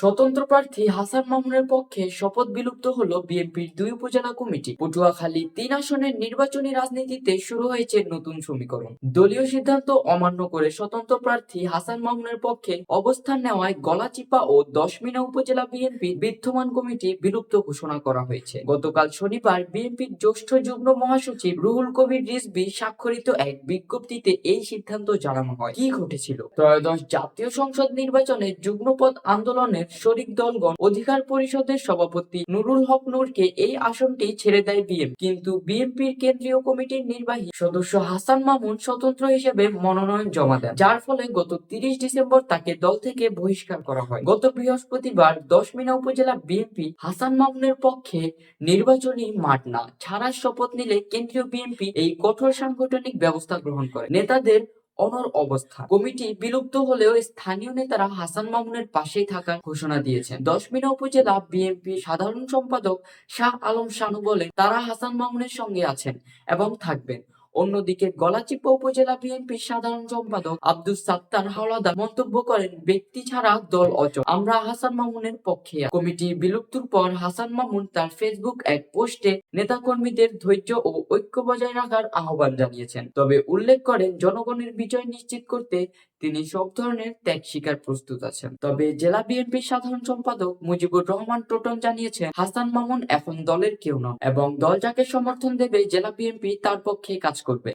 স্বতন্ত্র প্রার্থী হাসান মামুনের পক্ষে শপথ বিলুপ্ত হলো বিএনপির 2 উপজেলা কমিটি। পটুয়াখালী 3 আসনের নির্বাচনী রাজনীতিতে শুরু হয়েছে নতুন সমীকরণ। দলীয় সিদ্ধান্ত অমান্য করে স্বতন্ত্র প্রার্থী হাসান মামুনের পক্ষে অবস্থান নেওয়ায় গলাচিপা ও দশমিনা উপজেলা বিএনপির বিদ্যমান কমিটি বিলুপ্ত ঘোষণা করা হয়েছে। গতকাল শনিবার বিএনপির জ্যেষ্ঠ যুগ্ম মহাসচিব রুহুল কবির রিজভী স্বাক্ষরিত এক বিজ্ঞপ্তিতে এই সিদ্ধান্ত জানানো হয়। কি ঘটেছিল? ত্রয়োদশ জাতীয় সংসদ নির্বাচনে যুগ্মপদ আন্দোলনের শরিক দলগণ অধিকার পরিষদের সভাপতি নুরুল হক নূরকে এই আসনটি ছেড়ে দেয় বিএনপি। কিন্তু বিএনপির কেন্দ্রীয় কমিটির নির্বাহী সদস্য হাসান মামুন স্বতন্ত্র হিসেবে মনোনয়ন জমা দেন, যার ফলে গত 30 ডিসেম্বর তাকে দল থেকে বহিষ্কার করা হয়। গত বৃহস্পতিবার দশমিনা উপজেলা বিএনপি হাসান মামুনের পক্ষে নির্বাচনী মাঠ না ছাড়ার শপথ নিলে কেন্দ্রীয় বিএনপি এই কঠোর সাংগঠনিক ব্যবস্থা গ্রহণ করে। নেতাদের অনড় অবস্থা। কমিটি বিলুপ্ত হলেও স্থানীয় নেতারা হাসান মামুনের পাশেই থাকার ঘোষণা দিয়েছেন। দশমিনা উপজেলা বিএনপি সাধারণ সম্পাদক শাহ আলম শানু বলেন, তারা হাসান মামুনের সঙ্গে আছেন এবং থাকবেন। অন্যদিকে গলাচিপা উপজেলা বিএনপির সাধারণ সম্পাদক আব্দুস সাত্তার হাওলাদার মন্তব্য করেন, ব্যক্তি ছাড়া দল অচল, আমরা হাসান মামুনের পক্ষে আছি। কমিটি বিলুপ্তির পর হাসান মামুন তার ফেসবুক এক পোস্টে নেতাকর্মীদের ধৈর্য ও ঐক্য বজায় রাখার আহ্বান জানিয়েছেন, তবে উল্লেখ করেন জনগণের বিজয় নিশ্চিত করতে তিনি সব ধরনের ত্যাগ স্বীকার প্রস্তুত আছেন। তবে জেলা বিএনপির সাধারণ সম্পাদক মুজিবুর রহমান টোটন জানিয়েছেন, হাসান মামুন এখন দলের কেউ নন এবং দল যাকে সমর্থন দেবে জেলা বিএনপি তার পক্ষে কাজ করবে।